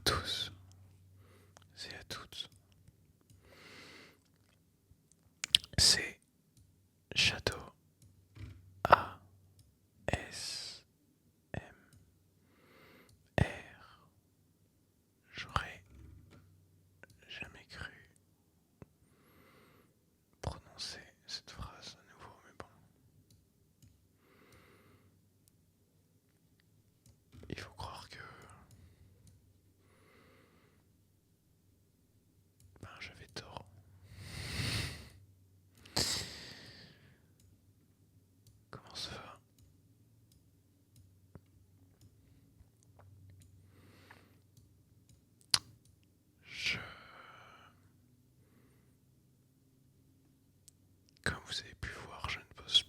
tous et à toutes. C'est Château ASMR. J'aurais jamais cru prononcer cette phrase à nouveau, mais bon. Il faut croire que j'avais tort. Comment ça va? Je... Comme vous avez pu voir, je ne poste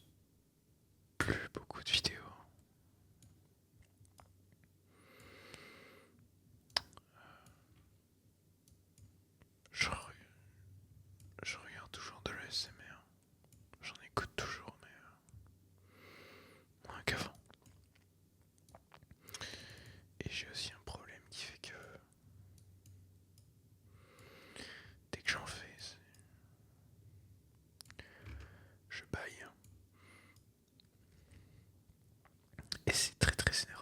plus beaucoup de vidéos. Je, je regarde toujours de l'ASMR. J'en écoute toujours, mais moins qu'avant. Et j'ai aussi un problème qui fait que dès que j'en fais, je baille. Et c'est très très énervant.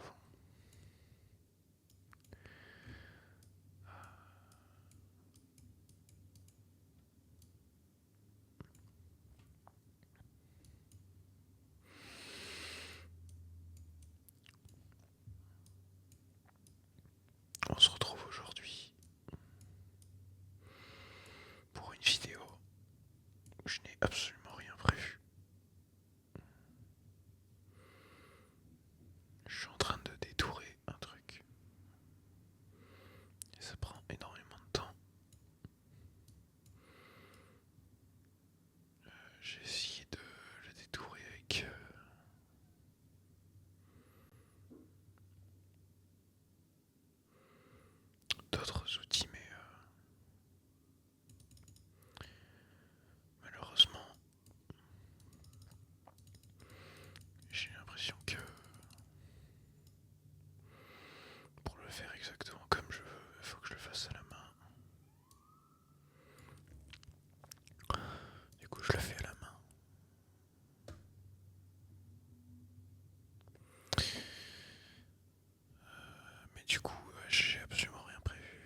On se retrouve aujourd'hui pour une vidéo où je n'ai absolument rien prévu. Je suis en train de détourer un truc. Et ça prend énormément de temps. J'ai essayé de le détourer avec d'autres outils, mais malheureusement, j'ai l'impression que pour le faire exactement comme je veux, il faut que je le fasse à la main. Du coup, je le fais à la main. Mais du coup, j'ai absolument rien prévu.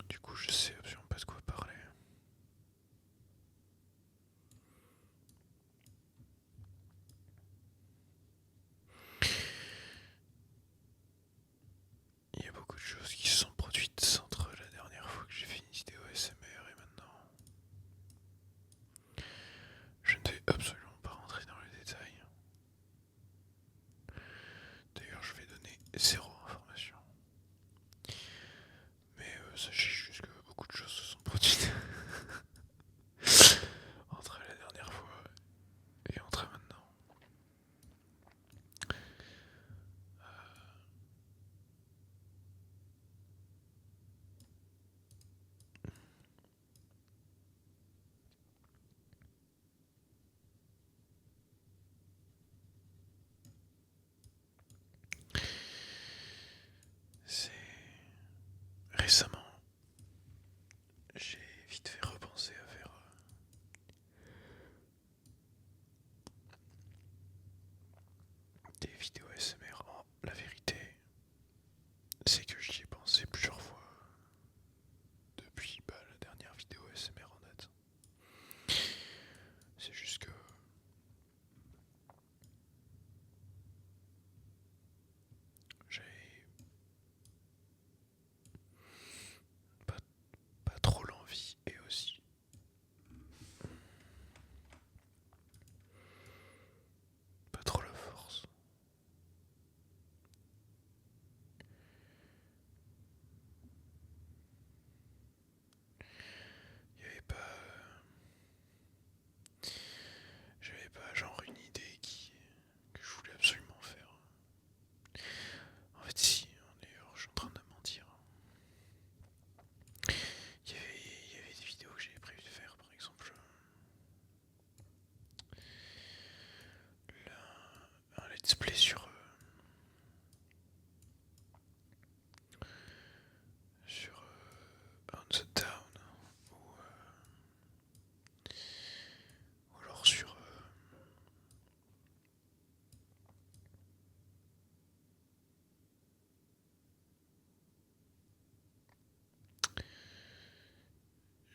Du coup, je sais absolument pas de quoi parler. Il y a beaucoup de choses qui se sont produites entre la dernière fois que j'ai fait une vidéo ASMR et maintenant. Je ne vais absolument pas rentrer dans les détails. D'ailleurs, je vais donner zéro information. Mais sachez juste que beaucoup de choses se sont produites entre la dernière fois et entre maintenant. C'est récemment, j'ai vite fait repenser à faire des vidéos ASMR. La vérité, c'est que j'y ai pensé plusieurs fois depuis la dernière vidéo ASMR en date. C'est juste que j'avais pas trop l'envie et aussi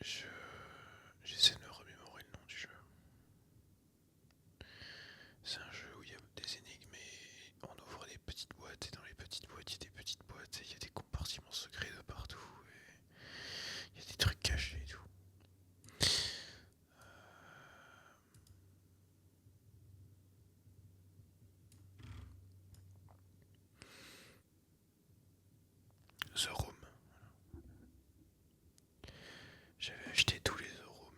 Je j'essaie de me remémorer le nom du jeu. C'est un jeu où il y a des énigmes et on ouvre des petites boîtes et dans les petites boîtes il y a des petites boîtes et il y a des compartiments secrets de partout et il y a des trucs cachés et tout. The Room. J'avais acheté tous les The Room.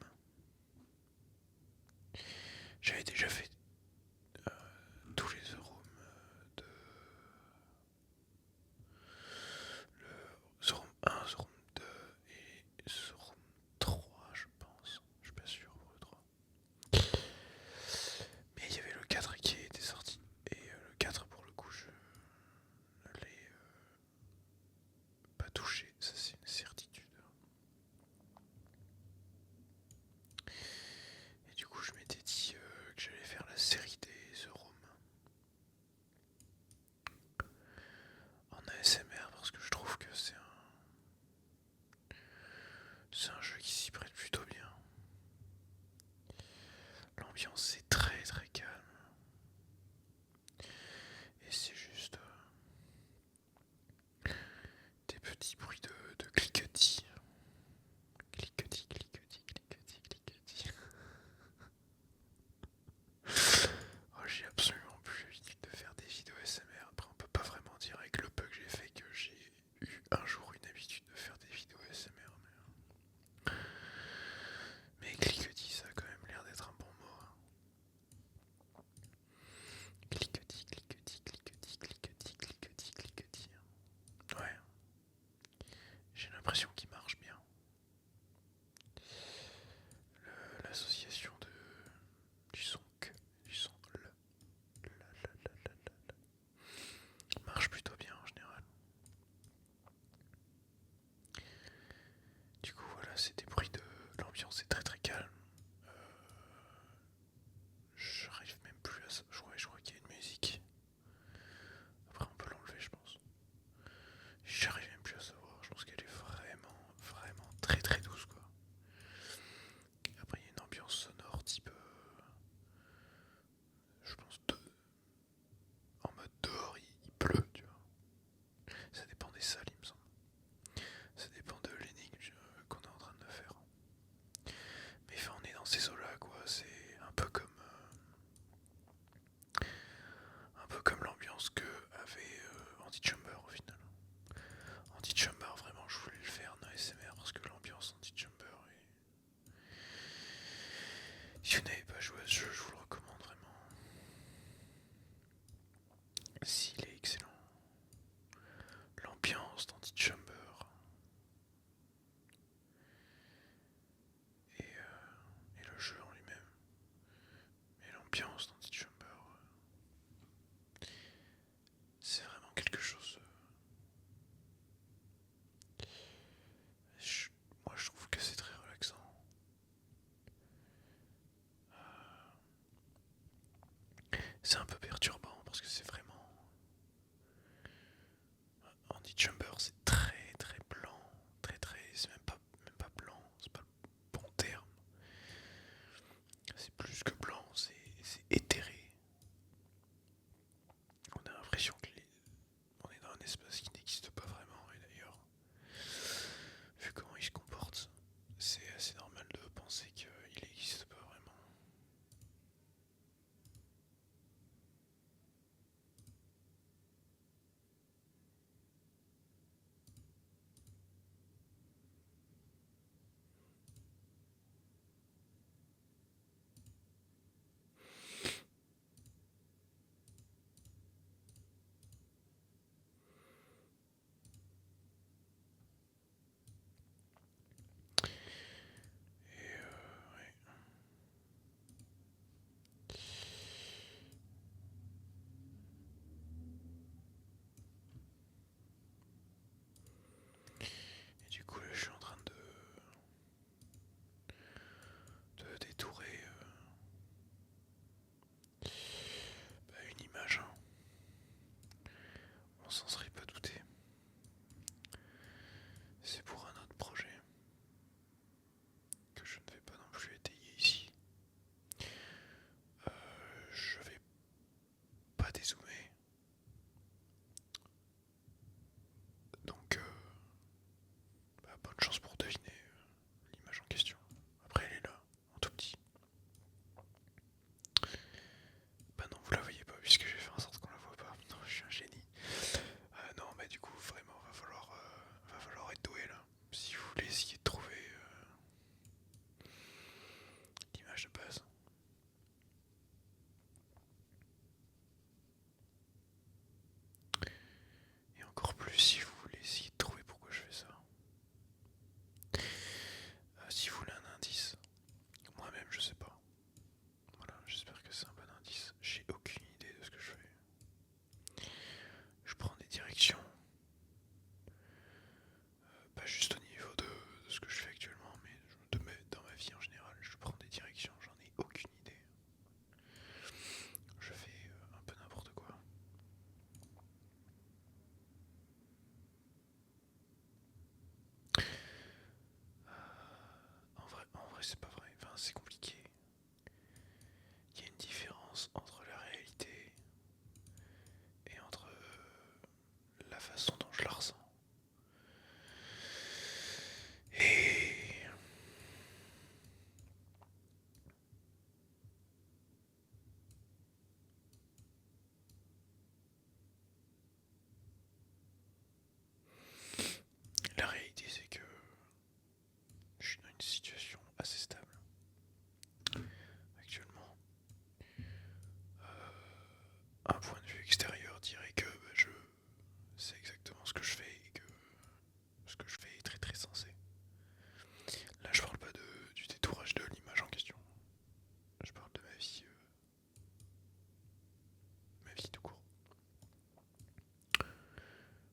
J'avais déjà fait tous les The Room de le The Room 1, The Room 2 et The Room 3 je pense. Je suis pas sûr pour le 3. Mais il y avait le 4 qui était sorti. Et le 4 pour le coup je ne l'ai pas touché, ça c'est une certitude. Et du coup je m'étais dit que j'allais faire la série des The Room en ASMR parce que je trouve que c'est un jeu qui s'y prête plutôt bien. L'ambiance est très très calme. Et c'est juste des petits bruits de cliquetis. Cliquetis, cliquetis, cliquetis, cliquetis. Oh, j'ai absolument plus l'habitude de faire des vidéos SMR. Après, on peut pas vraiment dire avec le peu que j'ai fait que j'ai eu un jour une habitude de faire des vidéos SMR. Mais cliquetis, ça a quand même l'air d'être un bon mot. Hein. Cliquetis, cliquetis, cliquetis, cliquetis, cliquetis, cliquetis. Ouais, j'ai l'impression qu'il marche bien. L'association du son que, du son marche plutôt bien en général. Du coup voilà, c'est des bruits de l'ambiance est très très calme. Euh, J'arrive même plus à ça. Je crois qu'il y a une musique. Après on peut l'enlever je pense. J'arrive même plus à savoir. Je pense qu'elle est vraiment, vraiment très très douce quoi. Après il y a une ambiance sonore type je pense en mode dehors il pleut tu vois. Ça dépend des salles il me semble. Ça dépend de l'énigme qu'on est en train de faire. Mais enfin, on est dans ces eaux-là, quoi. C'est un peu comme l'ambiance que avait Antichamber au final. Antichamber, vraiment, je voulais le faire en ASMR parce que l'ambiance Antichamber est. Si vous n'avez pas joué à ce jeu, je vous le recommande vraiment. S'il est excellent. L'ambiance d'Antichamber et le jeu en lui-même. Et l'ambiance d'Antichamber, c'est vraiment quelque chose. Moi, je trouve que c'est très relaxant. C'est un peu perturbant parce que c'est vraiment. Andy Chamber, c'est très très blanc. Très très. C'est même pas blanc, c'est pas le bon terme. C'est plus que blanc, c'est éthéré. On a l'impression on est dans un espace qui n'existe pas vraiment. Et d'ailleurs, vu comment il se comporte, c'est assez normal de penser qu'il n'existe pas vraiment. c'est pas vrai. Enfin, c'est compliqué. Il y a une différence entre la réalité et entre la façon dont je la ressens. Et la réalité, c'est que je suis dans une situation assez stable actuellement. Un point de vue extérieur dirait que je sais exactement ce que je fais et que ce que je fais est très très sensé. Là, je parle pas du détourage de l'image en question. Je parle de ma vie tout court.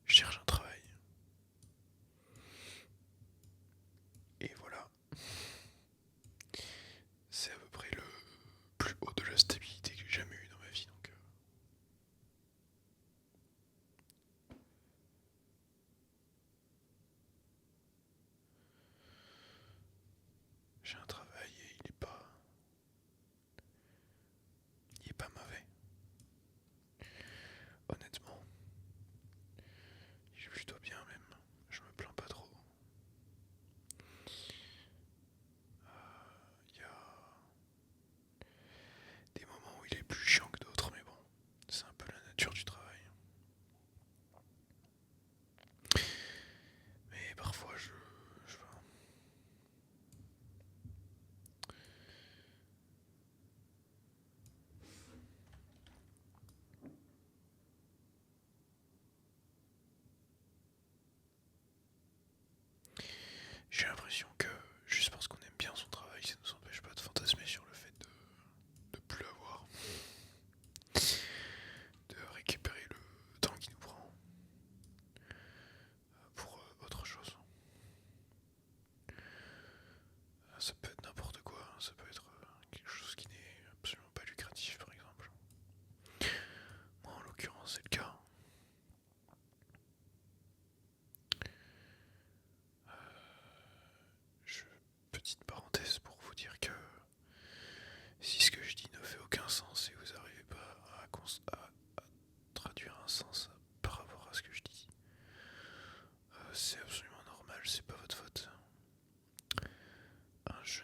Je cherche un travail. Et voilà. C'est à peu près le plus haut de la stabilité que j'ai jamais eu dans ma vie. Donc, j'ai un travail et il est pas mauvais. Honnêtement, il est plutôt bien même. Je me plains pas trop. Il y a des moments où il est plus chiant que d'autres, mais bon, c'est un peu la nature du travail. Mais parfois, j'ai l'impression que juste parce qu'on aime bien son travail, ça nous empêche pas de fantasmer sur le fait de plus avoir, de récupérer le temps qui nous prend pour autre chose. Ça peut être n'importe quoi, ça peut être quelque chose qui n'est absolument pas lucratif par exemple. Moi en l'occurrence c'est le cas. Je, petite parenthèse pour vous dire que si ce que je dis ne fait aucun sens et vous n'arrivez pas à traduire un sens par rapport à ce que je dis, c'est absolument normal, c'est pas votre faute. Je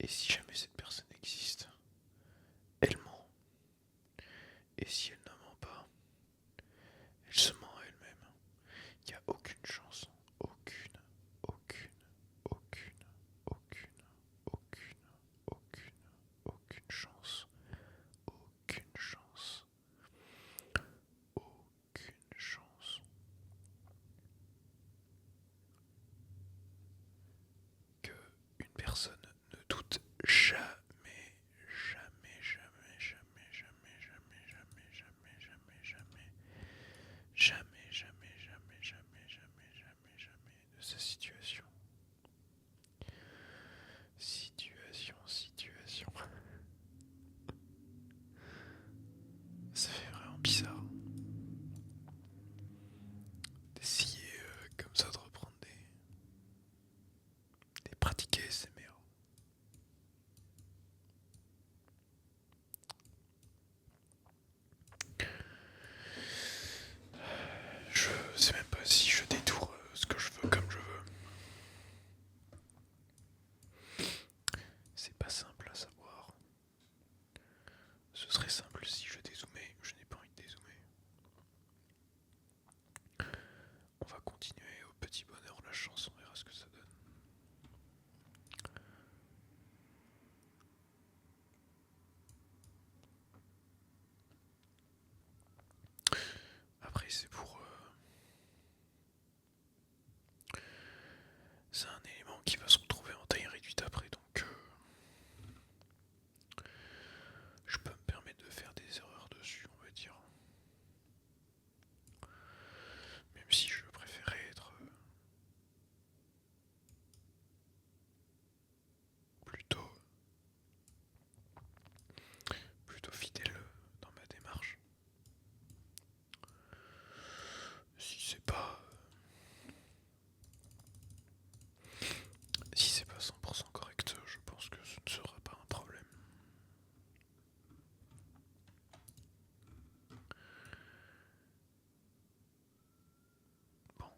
Et si jamais cette personne existe, elle ment. Et si elle ne ment pas, elle se ment à elle-même. Il n'y a aucune chance. Aucune, aucune, aucune, aucune, aucune, aucune, aucune chance. Aucune chance. Aucune chance. Que une personne ne doute jamais, jamais, jamais, jamais, jamais, jamais, jamais, jamais, jamais, jamais, jamais, jamais, jamais, jamais, jamais, jamais, jamais de sa situation. Situation. Ça fait vraiment bizarre d'essayer comme ça de reprendre des pratiques ASMR. Je sais même pas si je détourne ce que je veux comme je veux. C'est pas simple à savoir. Ce serait simple si je dézoomais, je n'ai pas envie de dézoomer. On va continuer au petit bonheur la chance, on verra ce que ça donne. Après c'est pour... c'est un élément qui va se retrouver en taille réduite après, donc je peux me permettre de faire des erreurs dessus, on va dire. Même si je préférais être plutôt fidèle dans ma démarche. Si c'est pas 100% correct, je pense que ce ne sera pas un problème. Bon,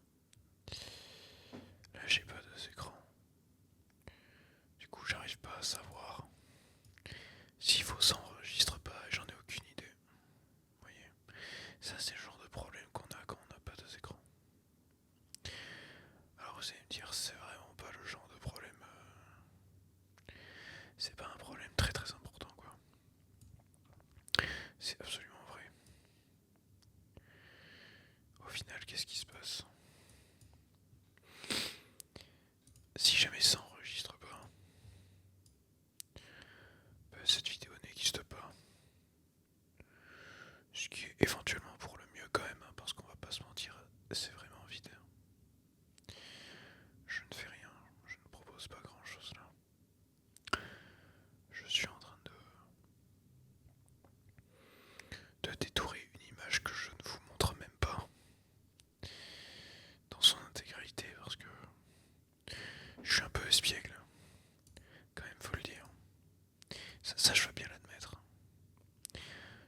là j'ai pas deux écrans. Du coup j'arrive pas à savoir s'il faut s'enregistrer pas, j'en ai aucune idée. Vous voyez, ça c'est le genre de problème qu'on a quand on n'a pas deux écrans. Alors vous allez me dire, c'est vraiment pas le genre de problème. C'est pas un problème très très important quoi. C'est absolument vrai. Au final, qu'est-ce qui se passe? Si jamais ça enregistre pas, cette vidéo n'existe pas. Ce qui est éventuellement pour le mieux quand même, hein, parce qu'on va pas se mentir, c'est vraiment vide. Je ne fais rien, je ne propose pas grand chose là. Je suis en train de détourer une image que je ne vous montre même pas dans son intégralité parce que je suis un peu espiègle, quand même faut le dire. Ça je veux bien l'admettre.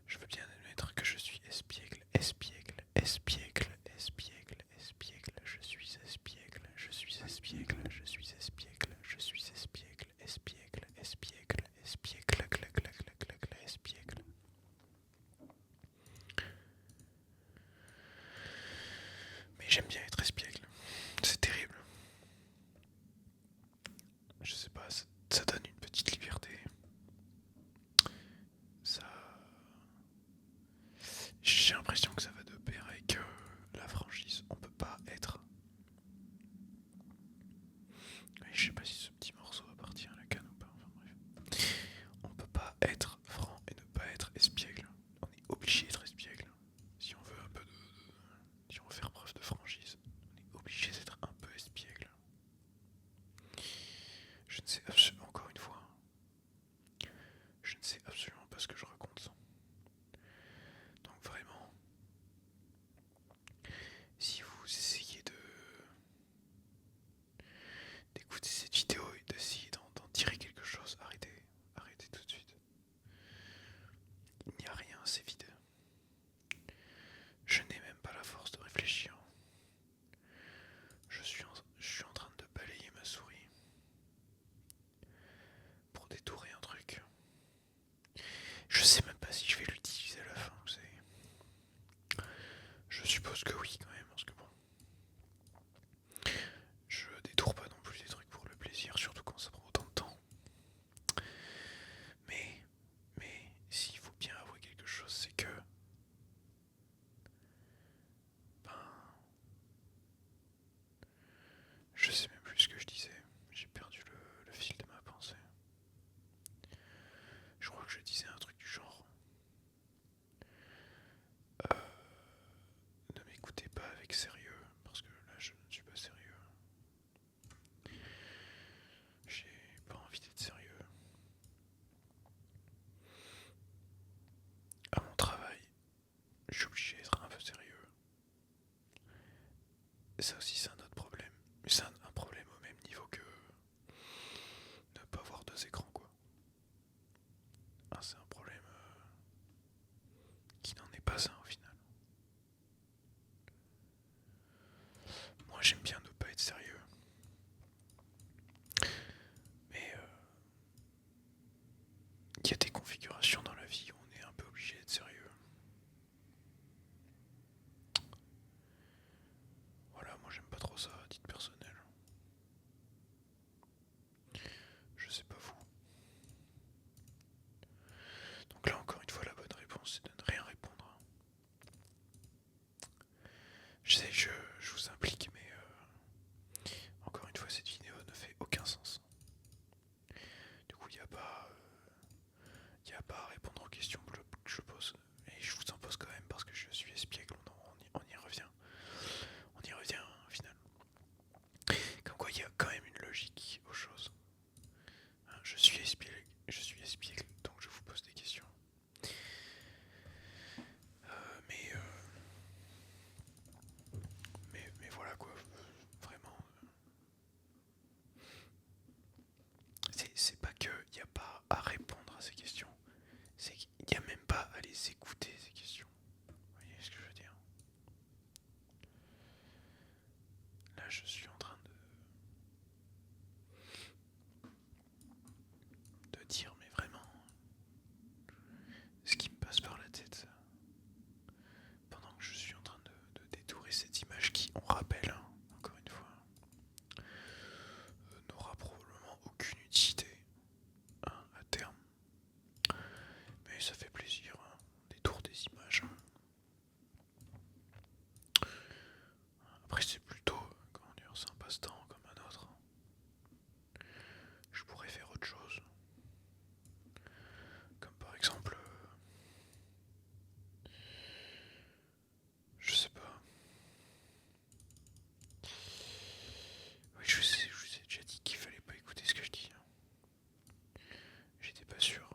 Je veux bien admettre que je suis espiègle, espiègle, espiègle, espiègle, espiègle, je suis espiègle, je suis espiègle, je suis espiègle, je suis espiègle, espiègle, espiègle, espiègle, espiègle. Mais j'aime bien être espiègle. C'est terrible. Je sais pas, ça donne une petite liberté. Ça... J'ai l'impression que ça va de pair avec la franchise. On peut pas être... Je sais pas si ce petit morceau va partir à la canne ou pas, enfin bref. On peut pas être franc et ne pas être espiègle. On est obligé d'être espiègle. Si on veut un peu si on veut faire preuve de franchise, on est obligé d'être un peu espiègle. Je ne sais absolument, encore une fois, je ne sais absolument pas ce que je raconte. Donc vraiment, si vous essayez d'écouter cette vidéo et d'essayer d'en tirer quelque chose, arrêtez tout de suite. Il n'y a rien, c'est vide. Je n'ai même pas la force de réfléchir. Je suis en train de balayer ma souris pour Je sais même pas si je vais l'utiliser à la fin. Je suppose que oui quand même, parce que bon, je détourne pas non plus des trucs pour le plaisir, surtout quand ça prend autant de temps. Mais, s'il faut bien avouer quelque chose, c'est que, ben, je sais même plus ce que je disais. J'ai perdu le fil de ma pensée. Je crois que je disais un truc du genre. Ne m'écoutez pas avec sérieux, parce que là je ne suis pas sérieux. J'ai pas envie d'être sérieux. À mon travail, je suis obligé d'être un peu sérieux. Et ça aussi c'est un autre problème. Mais c'est un problème au même niveau que ne pas voir deux écrans quoi. Ah, c'est un problème qui n'en est pas un au final. Moi j'aime bien ne pas être sérieux. Mais il y a des configurations dans la vie où on est un peu obligé d'être sérieux. Voilà, moi j'aime pas trop ça à titre personnel. Je sais pas vous. Donc là encore une fois la bonne réponse c'est de ne rien répondre. Je sais que je vous implique mais encore une fois cette vidéo ne fait aucun sens. Du coup il n'y a pas à répondre aux questions que je pose. Et je vous en pose quand même parce que je suis espiègle, on y revient. On y revient au final. Comme quoi il y a quand même une logique aux choses. Hein, je suis espiègle, donc je vous pose des questions. Mais, voilà quoi, vraiment. C'est pas qu'il n'y a pas à répondre à ces questions, c'est qu'il n'y a même pas à les écouter ces questions. Vous voyez ce que je veux dire? Là je suis en train de dire mais vraiment ce qui me passe par la tête pendant que je suis en train de détourer cette image qui, on rappelle, hein, encore une fois, n'aura probablement aucune utilité hein, à terme. Mais ça fait plaisir, hein, on détourne des images. Après c'est plutôt, comment dire, c'est un passe-temps comme un autre. Je pourrais faire autre chose. Comme par exemple, je sais pas. Oui, je vous ai déjà dit qu'il fallait pas écouter ce que je dis. J'étais pas sûr.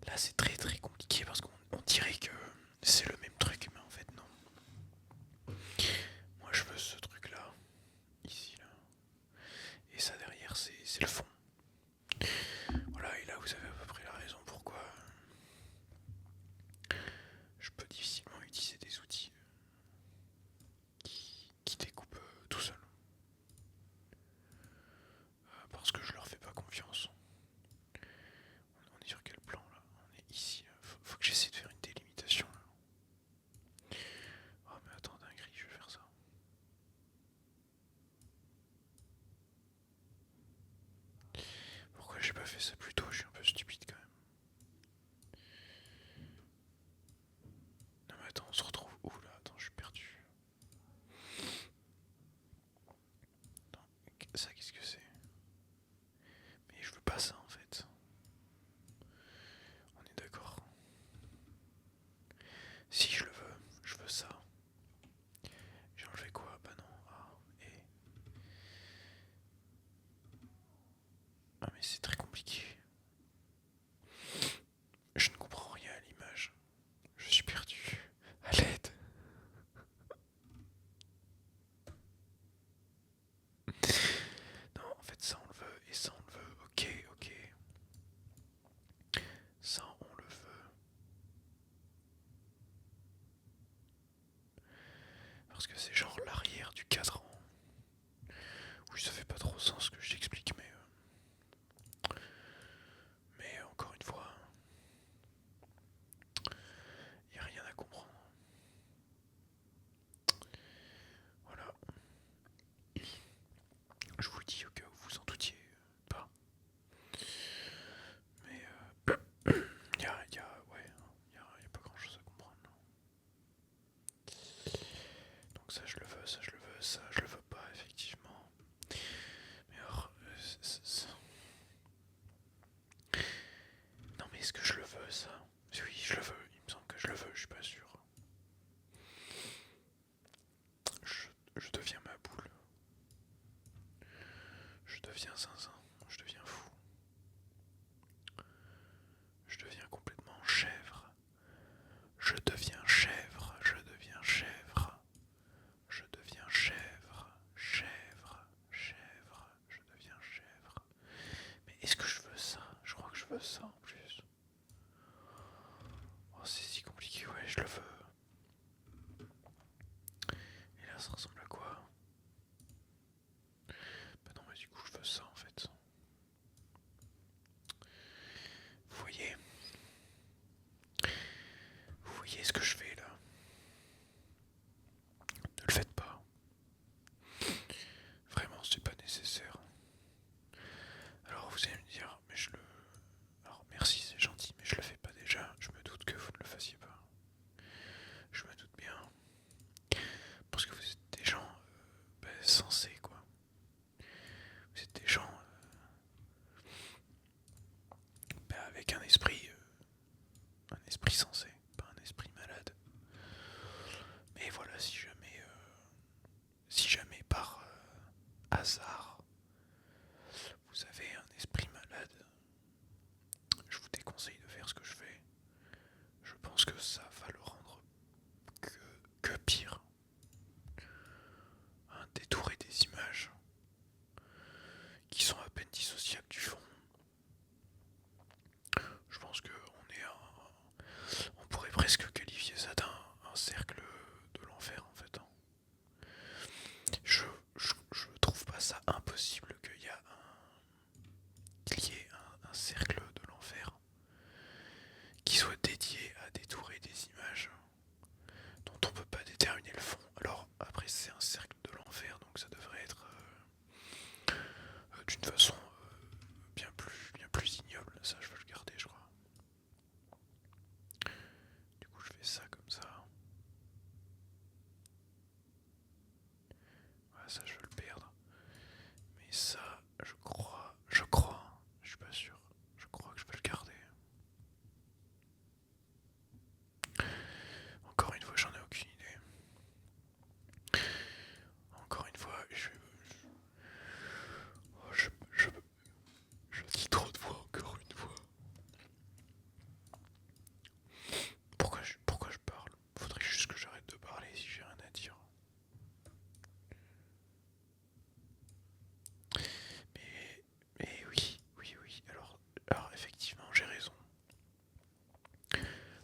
Là, c'est très très compliqué parce qu'on dirait que c'est le même truc, mais en fait, non. Moi, je veux ce truc-là, ici, là. Et ça, derrière, c'est le fond. Voilà, et là, vous avez à peu près la raison pourquoi je peux difficilement utiliser des outils qui découpent tout seul. Parce que je leur fais pas confiance. On est sur quel plan là? On est ici là. Faut que j'essaie de faire une délimitation là. Oh mais attends, dinguerie, je vais faire ça. Pourquoi j'ai pas fait ça plus tôt? Je suis un peu stupide quand même. Non mais attends, on se retrouve où là? Attends, je suis perdu. Non, ça qu'est-ce que c'est? Mais je veux pas ça en fait. On est d'accord. Si je veux ça. J'ai enlevé quoi? Bah non. Ah, et... Ah mais c'est très compliqué. Je ne comprends rien à l'image. Je suis perdu. À l'aide. Non, en fait ça on le veut et ça on le veut. Ok, ok. Ça on le veut. Parce que c'est genre l'arrière du cadran. Oui, ça fait pas trop sens ce que je t'explique, mais encore une fois. est-ce que je le veux ça? Oui, je le veux, il me semble que je le veux, je suis pas sûr. Je deviens ma boule. Je deviens zinzin, je deviens fou. Je deviens complètement chèvre. Je deviens chèvre, je deviens chèvre. Je deviens chèvre, chèvre, chèvre, je deviens chèvre. Mais est-ce que je veux ça? Je crois que je veux ça en plus. Oh, c'est si compliqué, ouais, je le veux. Et là, ça ressemble à quoi? Bah non, mais du coup, je veux ça en fait. Vous voyez? Vous voyez ce que je fais là? Ne le faites pas. Vraiment, c'est pas nécessaire. Alors vous allez me dire, mais je le... Alors merci, c'est gentil, mais je le fais pas déjà. Je me doute que vous ne le fassiez pas. Je me doute bien. Parce que vous êtes des gens sensés, quoi. Vous êtes des gens avec un esprit sensé, pas un esprit malade. Mais voilà, si jamais par hasard, vous avez un esprit malade, je vous déconseille de faire ce que je fais. Je pense que ça va le rendre que pire. Détourer des images qui sont à peine dissociables du fond. Je pense on pourrait presque qualifier ça d'un cercle de l'enfer en fait. Je trouve pas ça impossible qu'il y ait un cercle de l'enfer qui soit dédié à détourer des images dont on peut pas déterminer le fond. Alors après c'est un cercle de l'enfer, donc ça devrait être d'une façon bien plus ignoble. Ça je veux le garder, je crois. Du coup je fais ça comme ça. Voilà, ça je veux le perdre. Mais ça, je suis pas sûr. Je crois que je peux le garder. Encore une fois, j'en ai aucune idée. Encore une fois, je dis trop de fois, encore une fois. Pourquoi je parle? Faudrait juste que j'arrête de parler si j'ai rien à dire. Mais oui. Alors effectivement, j'ai raison.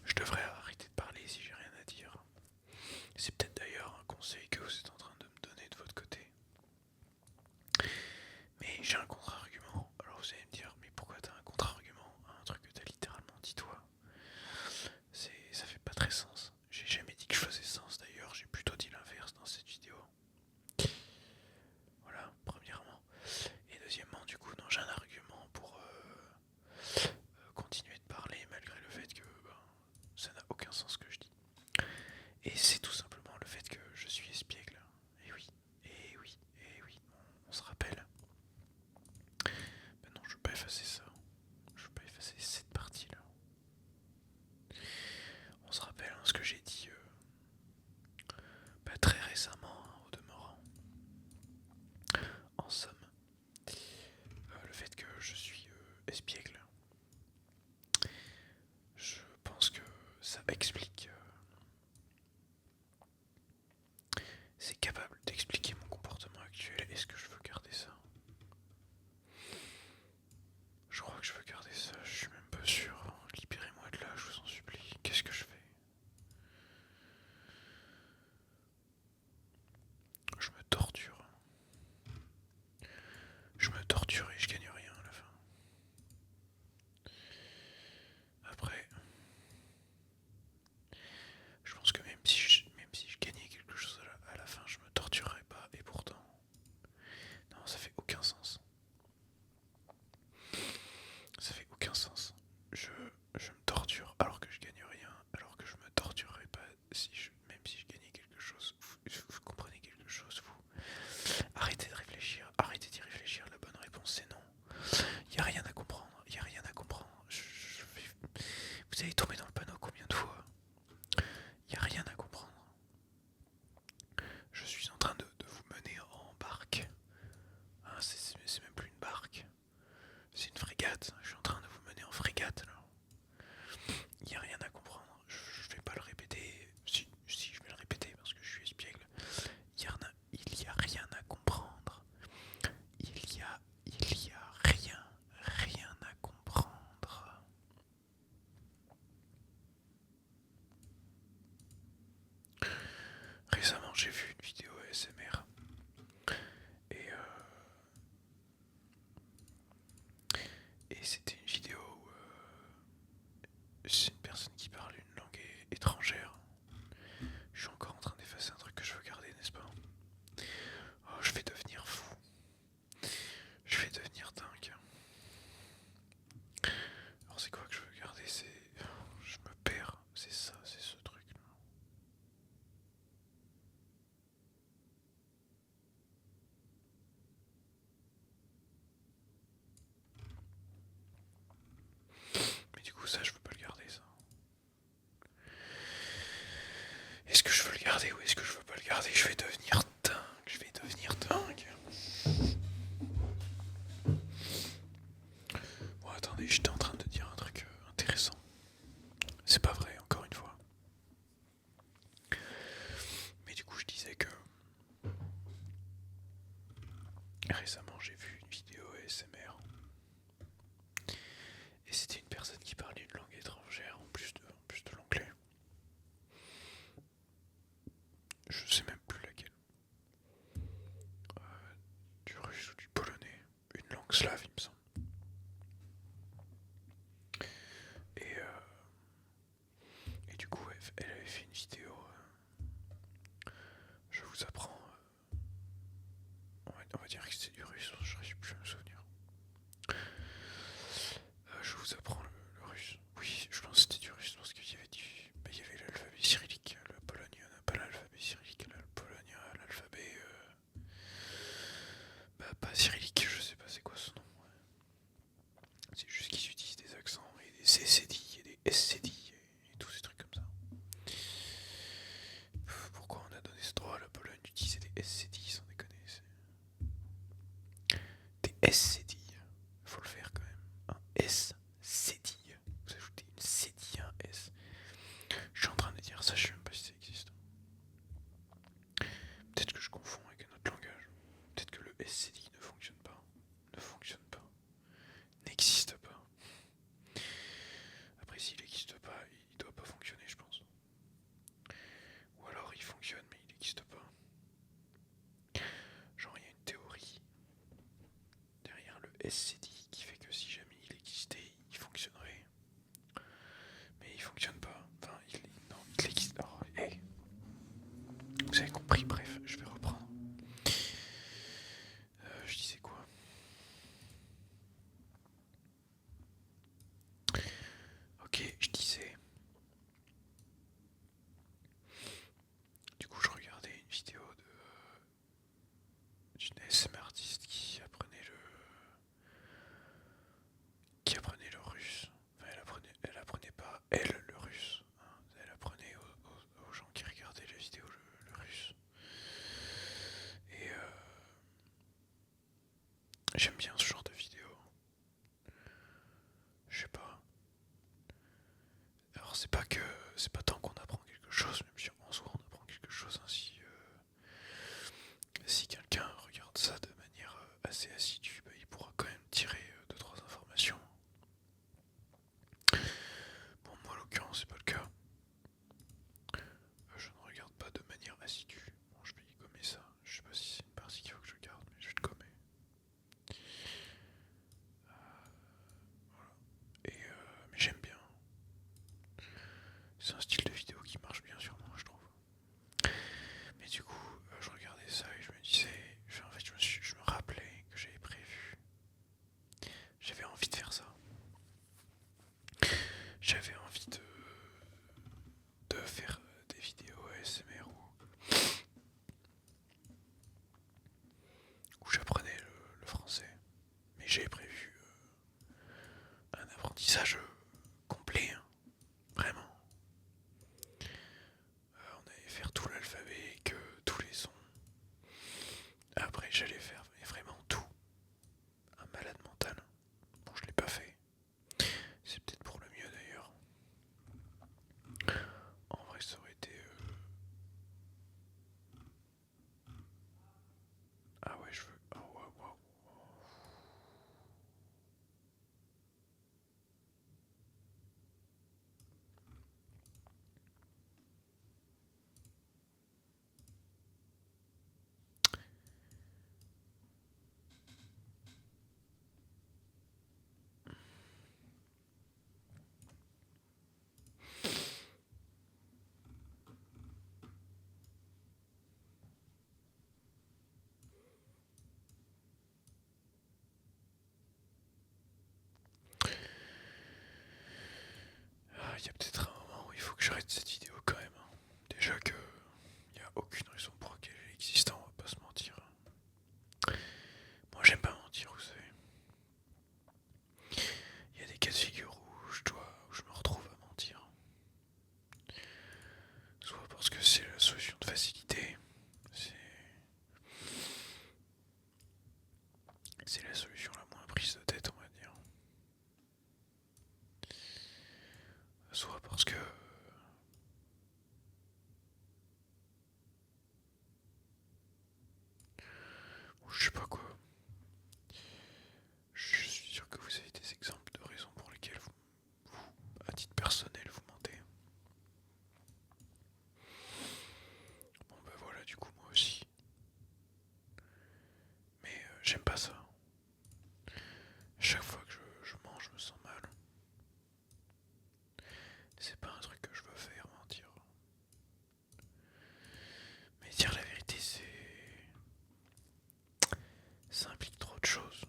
Je devrais arrêter de parler si j'ai rien à dire. C'est peut-être d'ailleurs un conseil que vous êtes en train de me donner de votre côté. Mais j'ai un contre-argument. Alors vous allez me dire, mais pourquoi t'as un contre-argument à un truc que t'as littéralement dit toi? Ça fait pas très sens. J'ai jamais dit que je faisais sens d'ailleurs, j'ai plutôt dit l'inverse dans cette vidéo. Voilà, premièrement. Et deuxièmement, du coup, non, j'ai un argument pour continuer de parler malgré le fait que ça n'a aucun sens ce que je dis. Et c'est tout simplement le fait que je suis espiègle. Et oui, on se rappelle. Ben non, je veux pas effacer ça. Je veux pas effacer cette partie-là. On se rappelle ce que j'ai dit très récemment, au demeurant. En somme, le fait que je suis espiègle, je pense que ça explique. C'est capable d'expliquer mon comportement actuel. Est-ce que je veux garder ça? Je crois que je veux garder ça, je suis même pas sûr. Libérez-moi de là, je vous en supplie. Qu'est-ce que je fais? Je me torture. Je me torture et je gagne rien à la fin. Après, 4 là. Il n'y a rien à comprendre. Je vais pas le répéter. Si, je vais le répéter parce que je suis espiègle. Il y a rien à comprendre. Il y a rien à comprendre. Récemment, j'ai vu une vidéo ASMR et, et c'était une vidéo où c'est une personne qui parle une langue étrangère. Je suis encore en train d'effacer un truc que je veux garder, n'est-ce pas? Oh, je vais devenir fou. Je vais devenir dingue. Alors c'est quoi que je veux garder? Je me perds. C'est ça, c'est ce truc-là. Mais du coup, ça, je veux pas le garder, ça. Est-ce que je veux le garder ou est-ce que je veux pas le garder? Je vais devenir dingue. Je vais devenir dingue. Bon, attendez, j'étais en train de dire un truc intéressant. C'est pas vrai, encore une fois. Mais du coup, je disais que récemment, j'ai vu une vidéo ASMR. Et c'était une personne qui parlait une langue étrangère en plus de l'anglais. Je sais même plus laquelle. Du russe ou du polonais. Une langue slave, il me semble. Et, et du coup, elle avait fait une vidéo. Je vous apprends. On va dire que c'était du russe, je n'arrive plus à me souvenir. Je vous apprends le russe. Oui, je pense que c'était du russe parce qu'il y avait il y avait l'alphabet cyrillique. La Pologne n'a pas l'alphabet cyrillique. La Pologne a l'alphabet. Pas cyrillique, je sais pas c'est quoi son nom. C'est juste qu'ils utilisent des accents et des CCD et des SCD et tous ces trucs comme ça. Pourquoi on a donné ce droit à la Pologne d'utiliser des SCD sans déconner? Des SCD, faut le faire quand même. Un SCD, vous ajoutez une CD, un S. Je suis en train de dire ça, je sais même pas si ça existe. Peut-être que je confonds avec un autre langage. Peut-être que le SCD ne fonctionne pas. N'existe pas. Après, s'il n'existe pas, il doit pas fonctionner, je pense. Ou alors il fonctionne, mais il n'existe pas. Genre, il y a une théorie derrière le SCD qui fait que si jamais il existait, il fonctionnerait. Mais il fonctionne pas. Enfin, non, il existe. Oh, hey. Vous avez compris, bref, je vais reprendre. Je disais quoi? Ok, je disais. Du coup, je regardais une vidéo d'une ASMR artiste qui apprenait le russe. Enfin, elle apprenait pas elle le russe. Hein. Elle apprenait aux gens qui regardaient la vidéo le russe. Et j'aime bien ce genre de vidéo. Je sais pas. Alors c'est pas tant qu'on apprend quelque chose, même si en soi on apprend quelque chose ainsi. Si quelqu'un regarde ça de manière assez assidue, bah, il pourra quand même tirer 2-3 informations. Bon, moi en l'occurrence c'est pas le cas. Je ne regarde pas de manière assidue. Bon, je vais y gommer ça. Je sais pas si c'est une partie qu'il faut que je garde, mais je vais le gommer. Voilà. Mais j'aime bien. C'est un style de vidéo qui marche bien sur moi, je trouve. Mais du coup, je regardais ça et je me disais, en fait, je me rappelais que j'avais prévu. J'avais envie de faire ça. J'avais envie de faire des vidéos ASMR où j'apprenais le français. Mais j'avais prévu un apprentissage complet, hein, vraiment. On allait faire tout l'alphabet, que tous les sons. Après, j'allais faire vraiment tout. Un malade mental. Bon, je l'ai pas fait. C'est peut-être y a peut-être un moment où il faut que j'arrête cette vidéo quand même, hein. Déjà que il n'y a aucune raison pour laquelle elle existe, on va pas se mentir. Moi j'aime pas mentir, vous savez. Il y a des cas de figure où je me retrouve à mentir. Soit parce que c'est la solution de facilité, c'est c'est la solution la moins prise de tête, on va dire. Soit parce que je sais pas quoi. Je suis sûr que vous avez des exemples de raisons pour lesquelles vous, à titre personnel, vous mentez. Bon bah voilà, du coup moi aussi. Mais j'aime pas ça. Chaque fois que je mange, je me sens mal. C'est pas un truc que je veux faire, mentir. Mais dire la vérité, ça implique trop de choses.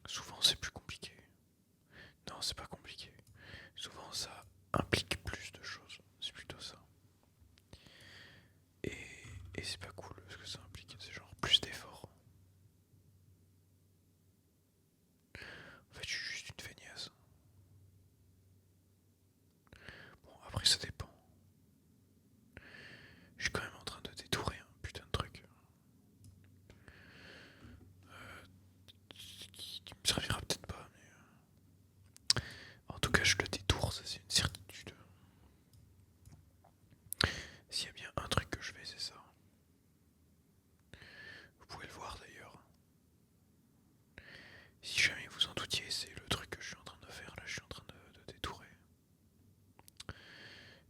Souvent c'est plus compliqué. Non, c'est pas compliqué. Souvent ça implique plus de choses. C'est plutôt ça. Et, et c'est pas cool ce que ça implique. C'est genre plus d'efforts. En fait, je suis juste une feignasse. Bon, après ça dépend. Je suis quand même en train de détourer un putain de truc. Qui me servira peut-être pas, mais en tout cas, je le détourne, ça c'est une certitude. S'il y a bien un truc que je fais, c'est ça. Vous pouvez le voir d'ailleurs. Si jamais vous en doutiez, c'est le truc que je suis en train de faire. Là, je suis en train de détourer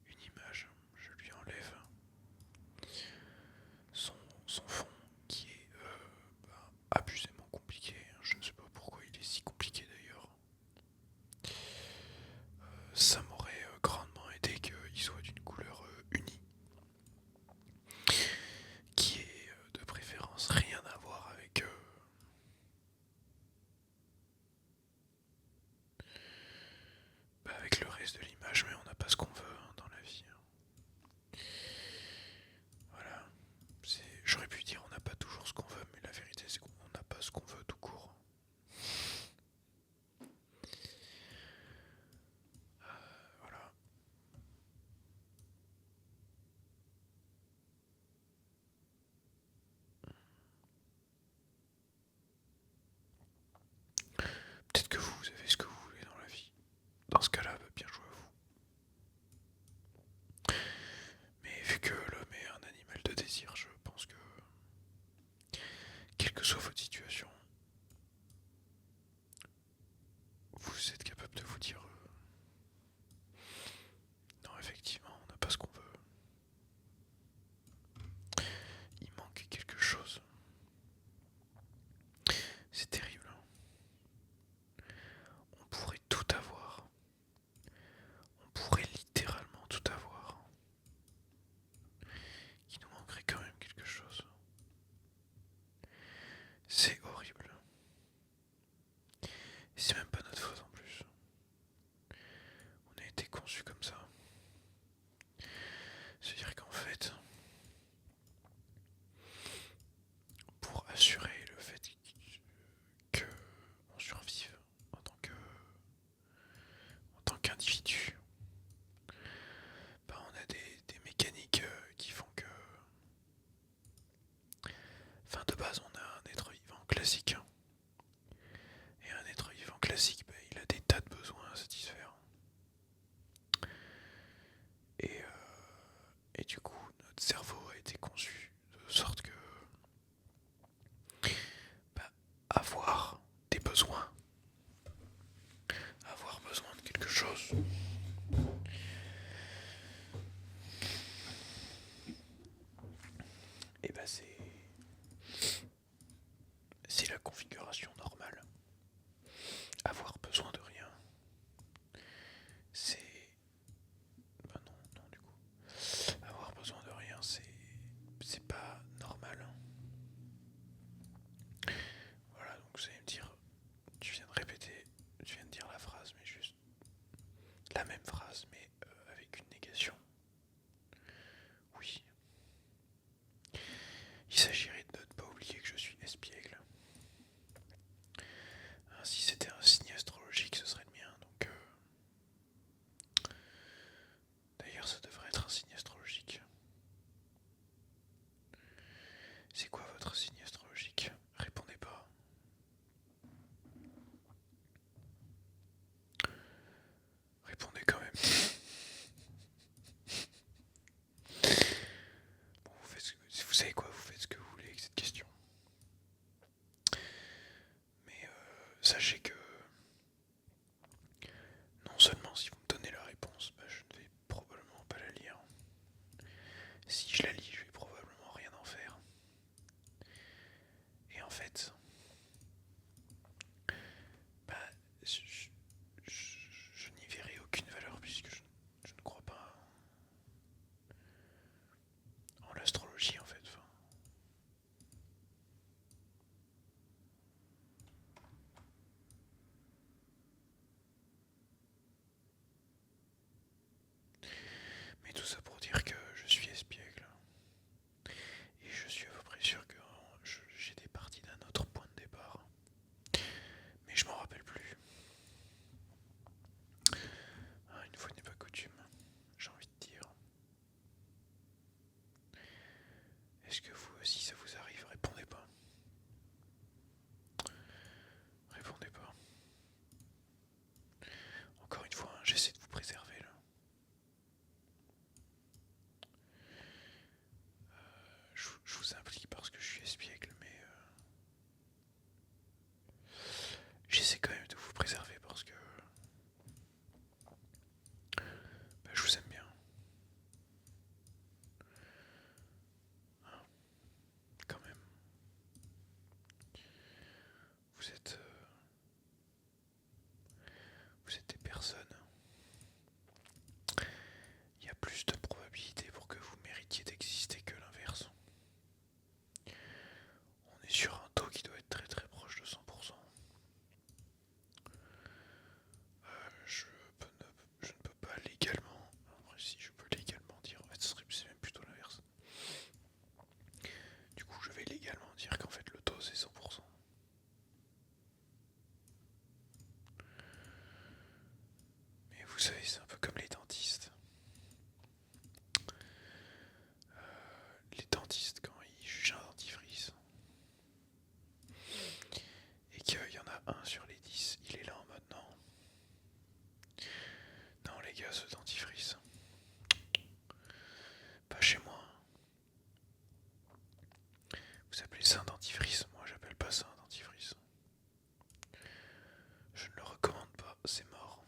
une image. Je lui enlève son, son fond qui est abusément compliqué. Je ne sais pas pourquoi il est si compliqué d'ailleurs. Ça m'aurait grandement aidé qu'il soit d'une couleur unie, qui est de préférence rien à voir avec le reste de l'image, mais on n'a pas ce qu'on veut dans la vie. Voilà. J'aurais pu dire on n'a pas toujours ce qu'on veut, mais la vérité c'est qu'on n'a pas ce qu'on veut tout court. Voilà. Peut-être que vous avez ce que vous voulez dans la vie. Dans ce cas-là, bien joué à vous. Mais vu que l'homme est un animal de désir, je pense que quelle que soit votre situation, vous êtes capable de vous dire non, effectivement, on n'a pas ce qu'on veut. Il manque quelque chose. C'est terrible. On pourrait tout avoir. On pourrait littéralement tout avoir. Il nous manquerait quand même quelque chose. C'est horrible. Et c'est même pas notre faute en plus. On a été conçus comme ça. C'est-à-dire qu'en fait, pour assurer le fait qu'on survive en tant qu'individu, on a des mécaniques qui font que, enfin de base, on a un être vivant classique. Et un être vivant classique, il a des tas de besoins à satisfaire. Et, et du coup, notre cerveau a été conçu de sorte que avoir des besoins, avoir besoin de quelque chose, et c'est la configuration normale. Avoir besoin de rien, c'est non du coup. Avoir besoin de rien, c'est pas normal. Voilà, donc vous allez me dire, fait, bah, je, je n'y verrai aucune valeur puisque je ne crois pas en l'astrologie en fait. Enfin, mais tout ça pour dire que je suis espiègle et je suis à peu près sûr que j'étais parti d'un autre point de départ, mais je m'en rappelle plus. Ah, une fois n'est pas coutume, j'ai envie de dire. Est-ce que vous aussi ça vous arrive? Répondez pas. Répondez pas. Encore une fois, hein, j'essaie de vous préserver là. Je vous implique parce que je suis espiègle, mais j'essaie quand même de vous préserver parce que bah, je vous aime bien. Hein, quand même. Vous êtes, vous êtes des personnes. Il y a plus de probabilités pour que vous méritiez d'exister que l'inverse. On est sur un taux qui doit être très très proche de 100%. Je, je ne peux pas légalement, après si je peux légalement dire, en fait c'est même plutôt l'inverse. Du coup je vais légalement dire qu'en fait le taux c'est 100%. Mais vous savez c'est un peu comme les dentistes. Les dentistes quand ils jugent un dentifrice et qu'il y en a un sur les 10, il est là en mode non. Non les gars, ce dentifrice, pas chez moi. Vous appelez ça un dentifrice, moi j'appelle pas ça un dentifrice. Je ne le recommande pas, c'est mort.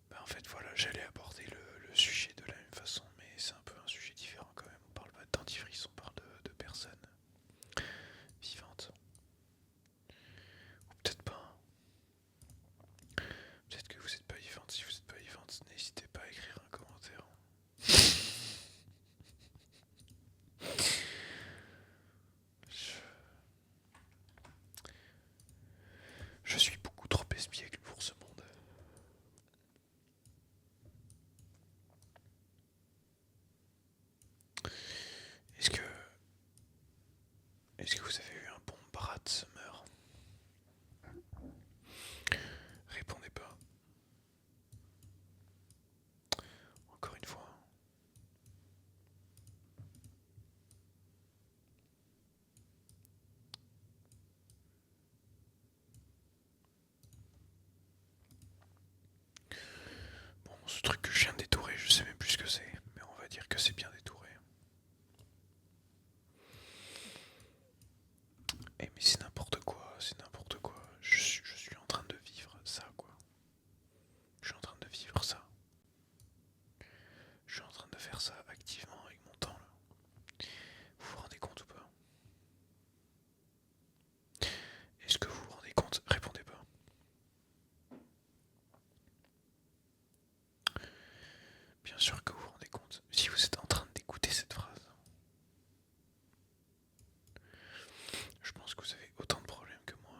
Bah en fait voilà, j'allais aborder le sujet de la même façon, mais c'est un peu un sujet différent quand même. On parle pas de dentifrice, on parle de personnes vivantes. Ou peut-être pas. Peut-être que vous n'êtes pas vivante. Si vous n'êtes pas vivante, n'hésitez pas à écrire un commentaire. Je suis beaucoup trop espiègle pour ce monde. Est-ce que, est-ce que vous avez eu un bon bras de summer? Répondez pas. Encore une fois. Bon, ce truc que je viens de détourer, je sais même plus ce que c'est, mais on va dire que c'est bien détouré. Eh mais c'est n'importe quoi, c'est n'importe quoi. Je suis en train de vivre ça, quoi. Je suis en train de vivre ça. Je suis en train de faire ça activement avec mon temps, là. Vous vous rendez compte ou pas? Est-ce que vous vous rendez compte? Répondez pas. Bien sûr que vous vous rendez compte. Si vous êtes en train d'écouter cette phrase, je pense que vous avez autant de problèmes que moi.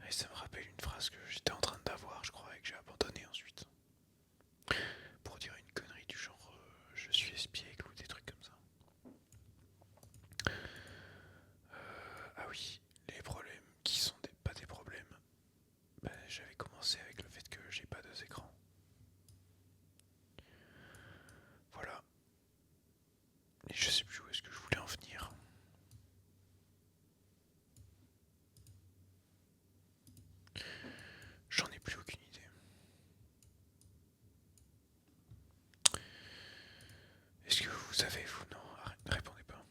Et ça me rappelle une phrase que j'étais en train d'avoir, je crois, et que j'ai abandonné ensuite. Pour dire une connerie du genre je suis espiègle ou des trucs comme ça. Ah oui, les problèmes qui sont pas des problèmes. Ben, j'avais commencé avec le fait que j'ai pas deux écrans. Voilà. Et je sais plus où est-ce que je voulais en venir. J'en ai plus aucune idée. Est-ce que vous savez, vous? Non, répondez pas.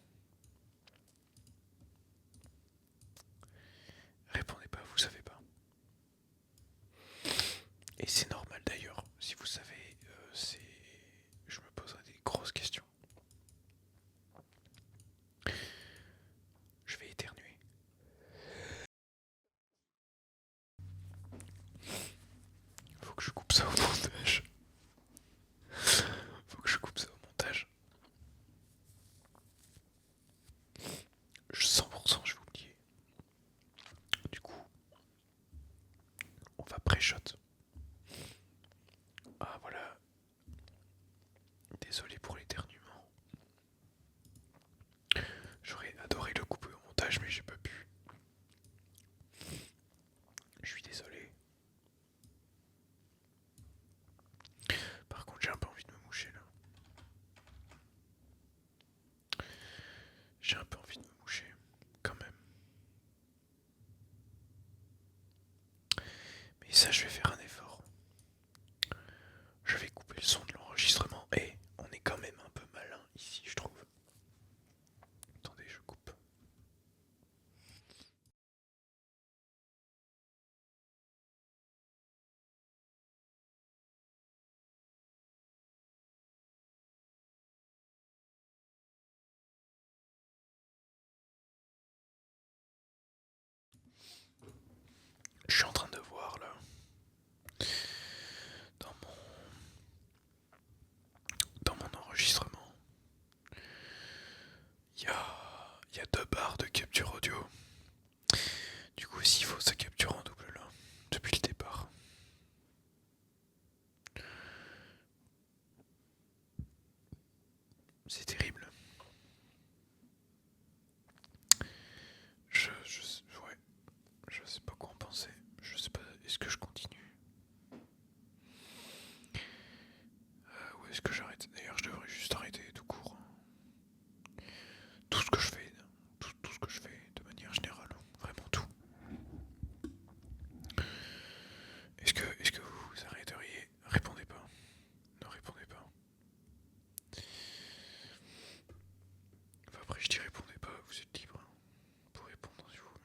Répondez pas, vous savez pas. Et c'est normal d'ailleurs, si vous savez, je me poserai des grosses questions. que je coupe ça au montage. Faut que je coupe ça au montage. 100% je vais oublier. Du coup, on va pré-shot. Ah voilà. Désolé pour l'éternuement. J'aurais adoré le couper au montage mais j'ai pas pu. Je suis désolé. Par contre j'ai un peu envie de me moucher là. J'ai un peu envie de me moucher. Quand même. Mais ça je vais faire un effort. Je vais couper le son de l'enregistrement et on est quand même un peu malin ici je trouve. Attendez je coupe. Je suis en train de voir là. Dans mon, dans mon enregistrement. Il y a 2 barres de capture audio. Du coup, s'il faut, ça capture en double là, depuis le départ. C'est terrible. Ouais, je sais pas quoi en penser. Je sais pas, est-ce que je continue ou est-ce que j'arrête? D'ailleurs, je devrais juste arrêter tout court. Tout ce que je fais, tout ce que je fais de manière générale, vraiment tout. Est-ce que vous arrêteriez? Répondez pas. Ne répondez pas. Enfin, après, je dis répondez pas, vous êtes libre pour répondre si vous voulez.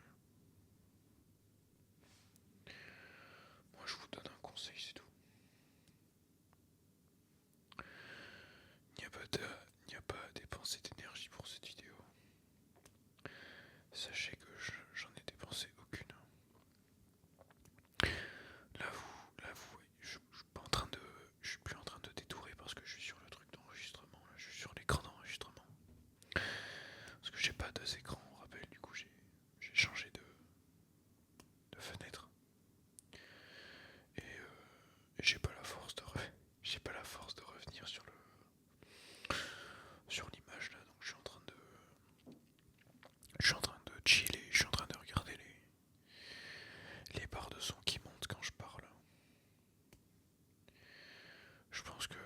Moi, je vous donne un conseil, c'est tout. Il n'y a pas à dépenser d'énergie pour cette vidéo. Sachez que j'en ai dépensé aucune. Là vous, je suis pas en train de, je suis plus en train de détourer parce que je suis sur le truc d'enregistrement. Là, je suis sur l'écran d'enregistrement. Parce que j'ai pas 2 écrans, on rappelle. Du coup, j'ai changé de fenêtre et j'ai pas la force j'ai pas la force de revenir sur l'image là. Donc je suis en train de chiller. Je suis en train de regarder les barres de son qui montent quand je parle. Je pense que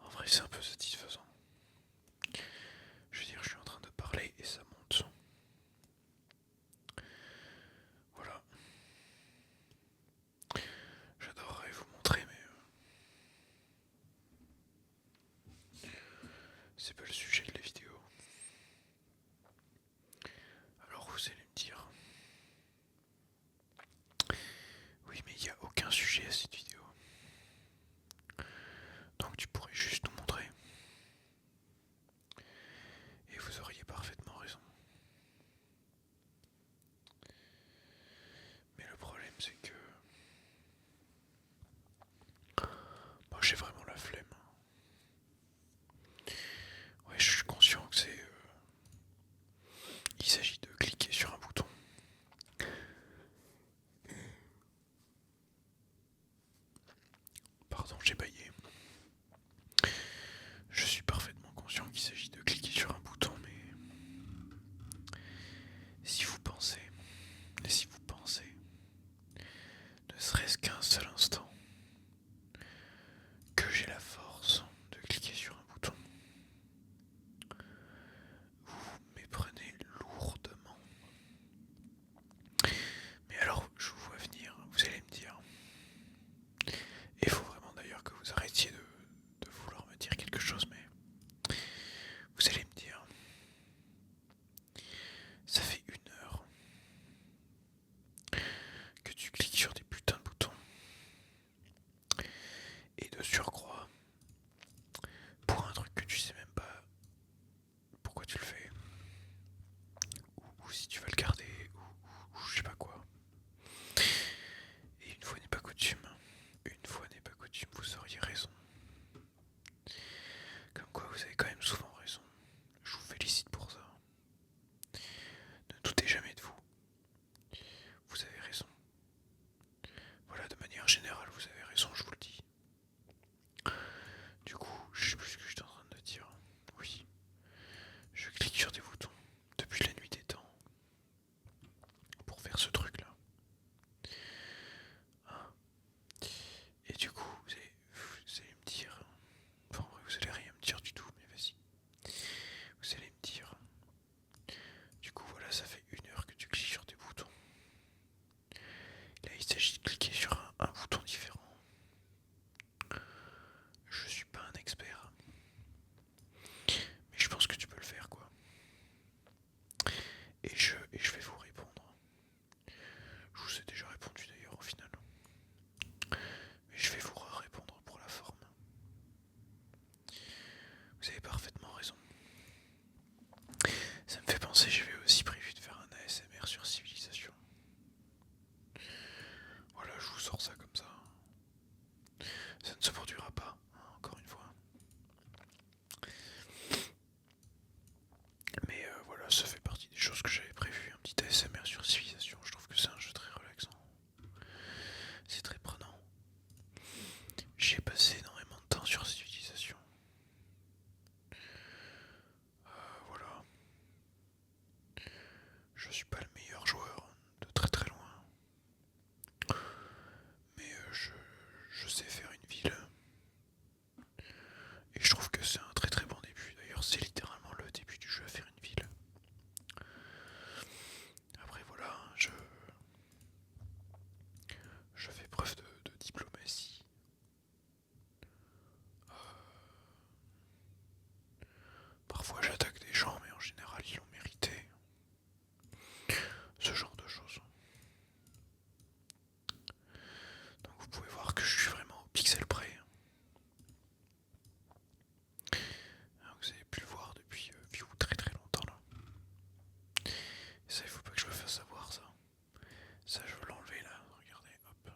en vrai c'est un peu satisfaisant. Je veux dire, je suis en train de parler et ça monte. Voilà. J'adorerais vous montrer mais c'est pas le sujet de la vidéo. Alors vous allez me dire oui mais il n'y a aucun sujet à cette vidéo. Donc tu pourrais juste nous montrer. Et vous auriez parfaitement raison. Mais le problème c'est que moi j'ai vraiment la flemme. Ouais, je Voilà. Je suis pas le meilleur joueur de très très loin. Mais je sais faire une ville. Et je trouve que c'est un très très bon début. D'ailleurs, c'est littéralement le début du jeu à faire une ville. Après voilà, je fais preuve de diplomatie. Parfois j'attaque des gens, mais en général ils l'ont mérité. Ce genre de choses. Donc vous pouvez voir que je suis vraiment au pixel près. Vous avez pu le voir depuis très très longtemps là. Et ça, il faut pas que je me fasse savoir ça. Ça, je veux l'enlever là. Regardez, hop.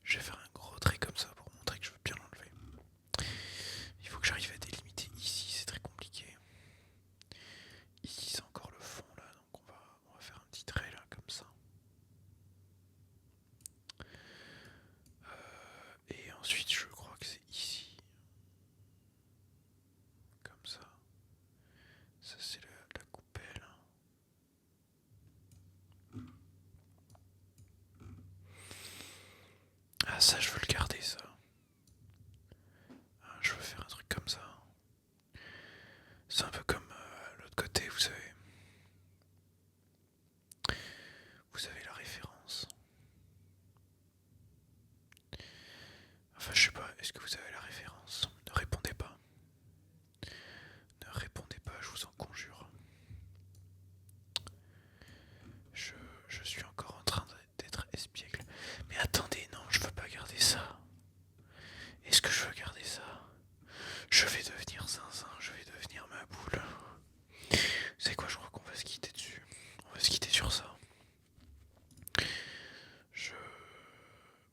Je vais faire un gros trait comme ça pour montrer que je veux bien l'enlever. Il faut que j'arrive à délimiter ici, c'est très compliqué. Ici, c'est encore le fond là, donc on va faire un petit trait là comme ça. Et ensuite, je crois que c'est ici. Comme ça. Ça, c'est la coupelle. Ah, ça, je veux le garder, ça. Ah, je veux faire un truc comme ça. C'est un peu comme l'autre côté, vous savez. Vous avez la référence. Enfin, je sais pas, est-ce que vous avez la référence? Ne répondez pas. Ne répondez pas, je vous en conjure. Je, je suis encore en train d'être espiègle. Mais attendez, non, je veux pas garder ça. Est-ce que je veux garder ça? Je vais devenir zinzin, je vais devenir ma boule. Vous savez quoi, je crois qu'on va se quitter dessus. On va se quitter sur ça. Je...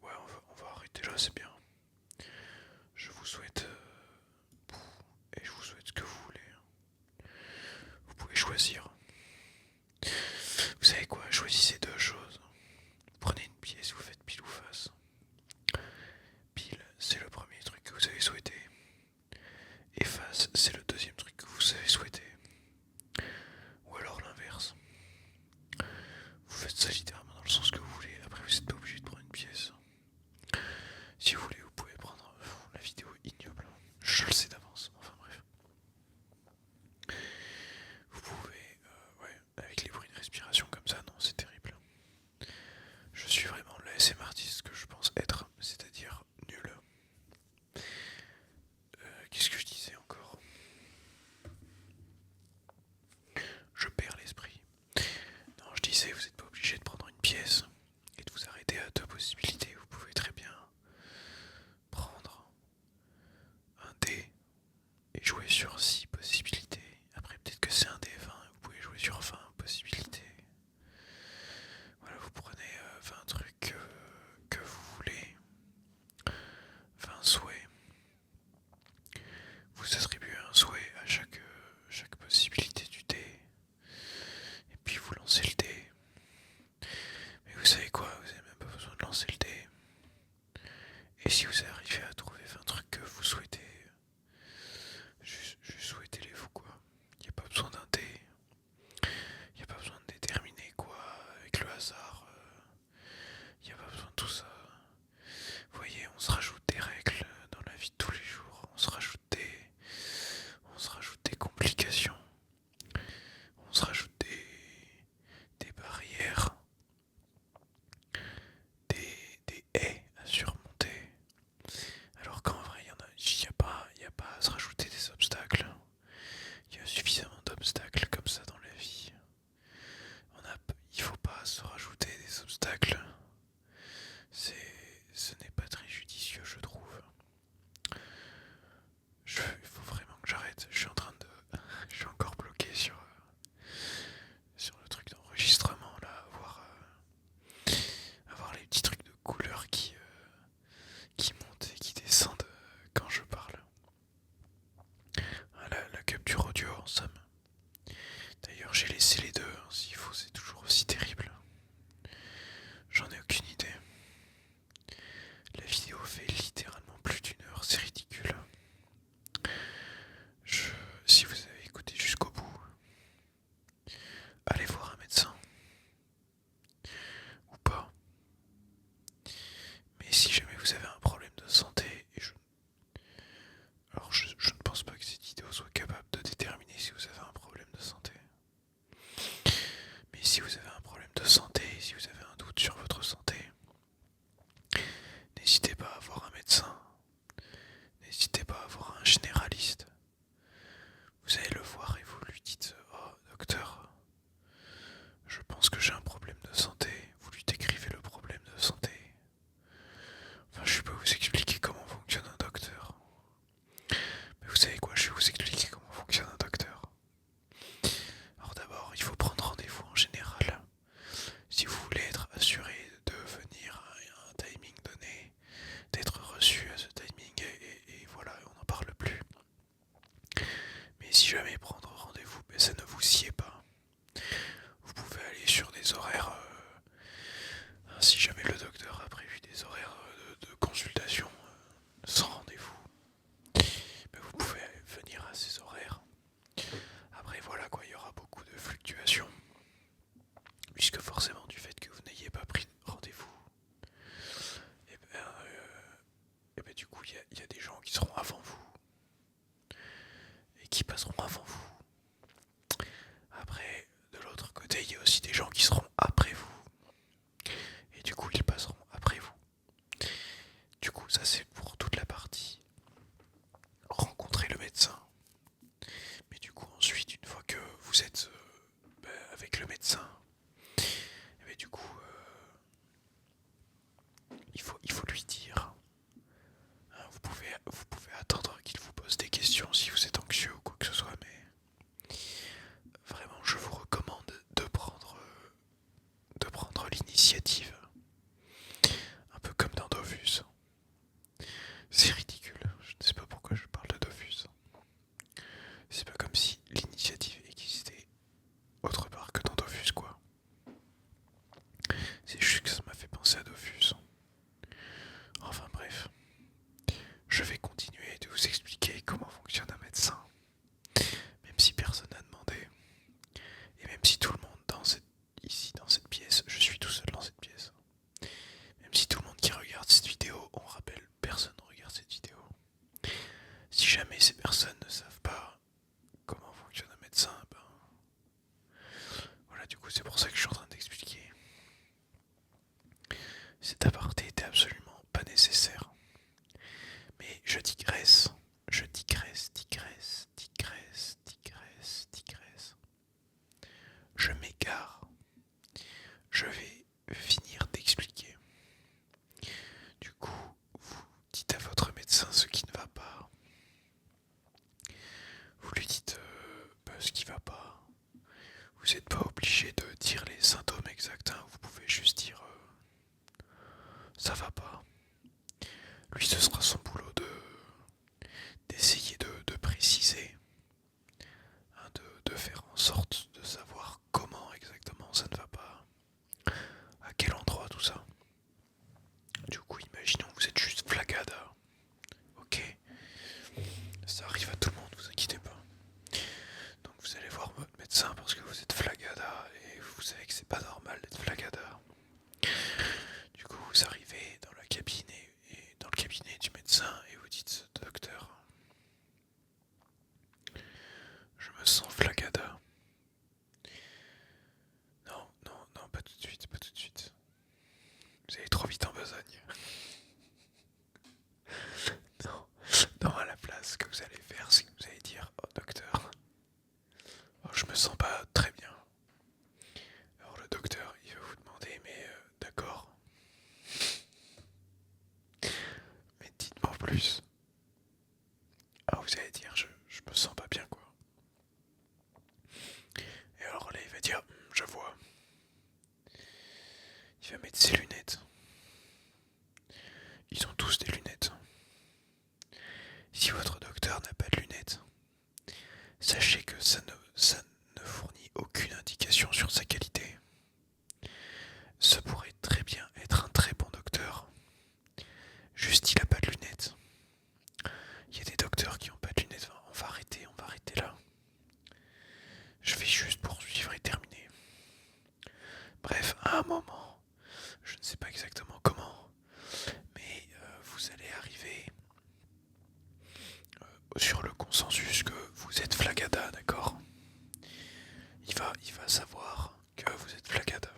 Ouais, on va arrêter là, c'est bien. Je vous souhaite... et je vous souhaite ce que vous voulez. Vous pouvez choisir. Vous savez quoi, choisissez deux choses. Prenez une pièce, vous faites pile ou face. Pile, c'est le premier truc que vous avez souhaité. Et face, c'est le deuxième truc que vous avez souhaité. Ou alors l'inverse. Vous faites ça littéralement dans le sens que vous voulez. Après, vous n'êtes pas obligé de prendre une pièce. Si vous voulez, vous pouvez prendre la vidéo ignoble. Je le sais d'avance. Enfin bref. Vous pouvez, ouais, avec les bruits de respiration comme ça, non, c'est terrible. Je suis vraiment l'ASMR artiste que je pense être, c'est-à-dire nul. Qu'est-ce que je disais encore? Je perds l'esprit. Non, je disais, vous n'êtes pas obligé de prendre une pièce et de vous arrêter à deux possibilités. Vous pouvez très bien prendre un dé et jouer sur 6 possibilités. Après, peut-être que c'est un dé 20, vous pouvez jouer sur 20 possibilités. Voilà, vous prenez 20 trucs que vous voulez, 20 souhaits. Vous attribuez un souhait à chaque possibilité du dé. Et puis vous lancez le dé. Mais vous savez quoi, vous n'avez même pas besoin de lancer le dé. Et si vous arrivez à trouver 20 trucs que vous souhaitez, juste souhaitez-les vous quoi. Il n'y a pas besoin d'un dé. Il n'y a pas besoin de déterminer quoi avec le hasard. Il n'y a pas besoin de tout ça. Vous voyez, on se rajoute des règles dans la vie de tous les jours. On se rajoute si jamais prendre rendez-vous, ben, ça ne vous sied pas. Vous pouvez aller sur des horaires, si jamais le docteur a prévu des horaires de consultation sans rendez-vous, ben, vous pouvez venir à ces horaires. Après voilà quoi, il y aura beaucoup de fluctuations, puisque forcément du fait que vous n'ayez pas pris rendez-vous, et ben du coup il y a des gens qui seront avant vous et qui passeront avant vous. Après, de l'autre côté, il y a aussi des gens qui seront après vous. Et du coup, ils passeront après vous. Du coup, ça c'est pour toute la partie rencontrer le médecin. Mais du coup, ensuite, une fois que vous êtes avec le médecin, et ben, du coup, il faut lui dire. Hein, vous pouvez attendre qu'il vous pose des questions si vous êtes anxieux ou quoi que ce soit, mais vraiment, je vous recommande de prendre l'initiative. Un peu comme dans Dofus. C'est ridicule, je ne sais pas pourquoi je parle de Dofus. C'est pas comme si l'initiative existait autre part que dans Dofus, quoi. C'est juste que ça m'a fait penser à Dofus. Enfin bref, je vais continuer de vous expliquer comment fonctionne un médecin. Même si personne n'a demandé. Et même si tout le monde ici dans cette pièce, je suis tout seul dans cette pièce. Même si tout le monde qui regarde cette vidéo, on rappelle, personne ne regarde cette vidéo. Si jamais ces personnes ne savent pas comment fonctionne un médecin, ben voilà, du coup c'est pour ça que je suis en train d'expliquer. Cet aparté était absolument pas nécessaire. Mais je digresse, digresse. Je m'égare. Je vais finir d'expliquer. Du coup, vous dites à votre médecin ce qui ne va pas. Vous lui dites ce qui ne va pas. Vous n'êtes pas obligé de dire les symptômes exacts, hein. Vous pouvez juste dire ça va pas. Lui, ce sera son boulot d'essayer de préciser, hein, de faire en sorte de savoir comment exactement ça ne va pas, à quel endroit, tout ça. Du coup, imaginons que vous êtes juste flagada. Ok, ça arrive à tout le monde, vous inquiétez pas. Donc vous allez voir votre médecin parce que vous êtes flagada et vous savez que c'est pas normal d'être flagada. Du coup, vous arrivez dans la cabine et dans le cabinet du médecin et vous dites docteur, je me sens flagada. Non, pas tout de suite, pas tout de suite. Vous allez trop vite en besogne. Non, à la place, ce que vous allez faire, c'est que vous allez dire oh docteur, je me sens pas très bien. Alors le docteur, il va vous demander mais d'accord. Mais dites-moi plus. Alors vous allez dire je me sens pas bien quoi. Et alors là il va dire je vois. Il va mettre ses lunettes. Ils ont tous des lunettes. Si votre docteur n'a pas de lunettes, sachez que ça ne fournit aucune indication sur sa qualité. Ce pourrait très bien être un très bon docteur. Juste il n'a pas de lunettes. Il y a des docteurs qui n'ont pas de lunettes. On va arrêter là. Je vais juste poursuivre et terminer. Bref, à un moment, je ne sais pas exactement comment, mais vous allez arriver sur le consensus que vous êtes flagada, d'accord ? Il va savoir que vous êtes flagada.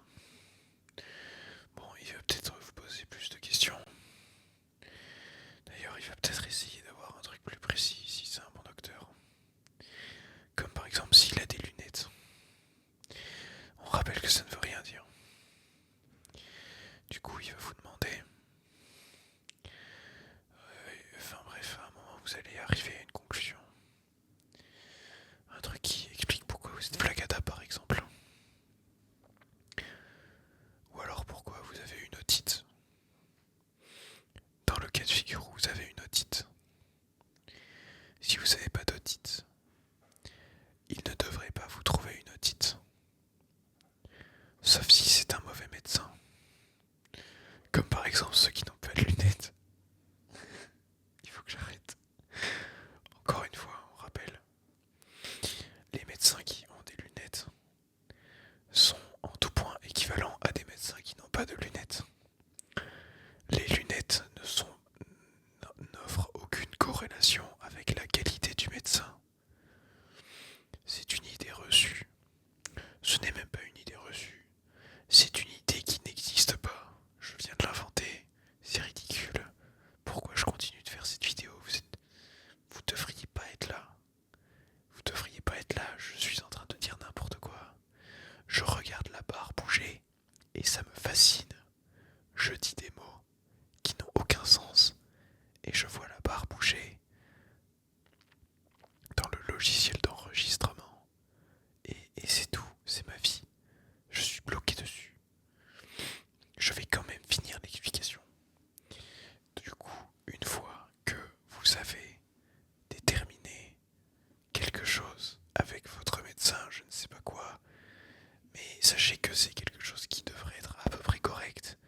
c'est quelque chose qui devrait être à peu près correct.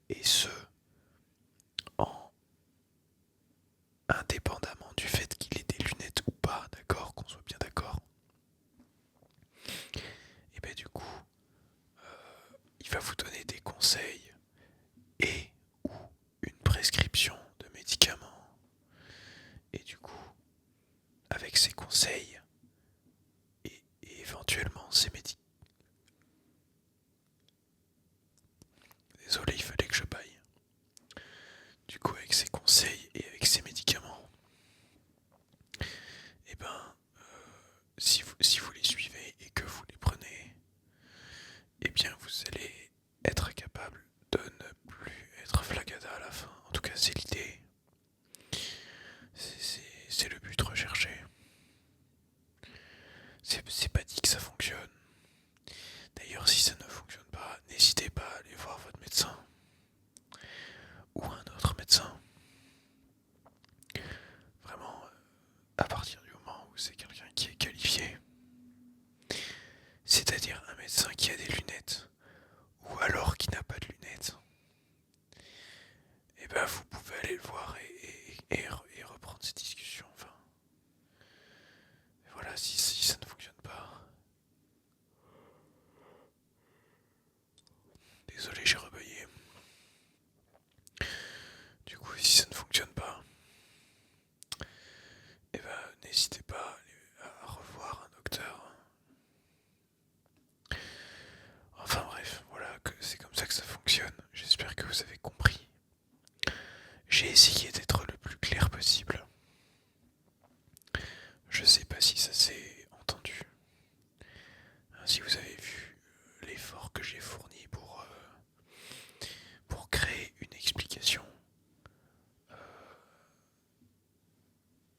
Et ce, en indépendamment du fait qu'il ait des lunettes ou pas, d'accord, qu'on soit bien d'accord. Et ben du coup, il va vous donner des conseils et ou une prescription de médicaments. Et du coup, avec ces conseils et éventuellement ces médicaments. Désolé, il fallait que je baille. Du coup, avec ces conseils et avec ces médicaments, et ben, si vous les suivez et que vous les prenez, eh bien vous allez être capable de ne plus être flagada à la fin. En tout cas, c'est l'idée. C'est le but recherché. C'est pas dit que ça fonctionne. D'ailleurs, si ça ne fonctionne pas, n'hésitez pas à aller voir votre médecin ou un autre médecin. Vraiment, à partir du moment où c'est quelqu'un qui est qualifié, c'est-à-dire un médecin qui a des lunettes, ou alors qui n'a pas de lunettes, et ben vous pouvez aller le voir et reprendre cette discussion. Enfin, voilà, si ça ne fonctionne pas. Désolé, j'ai rebayé. Du coup, si ça ne fonctionne pas, et ben n'hésitez pas à revoir un docteur. Enfin bref, voilà, c'est comme ça que ça fonctionne. J'espère que vous avez compris. J'ai essayé d'être le plus clair possible. Je sais pas si ça s'est entendu. Si vous avez vu l'effort que j'ai fourni pour créer une explication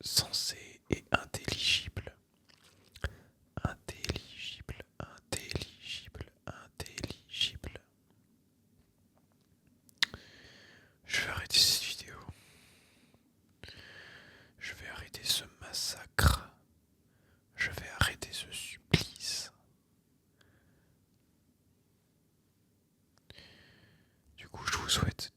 sensée et intelligible. Intelligible, intelligible, intelligible. Je vais arrêter cette vidéo. Je vais arrêter ce massacre. Je vais arrêter ce supplice. Du coup, je vous souhaite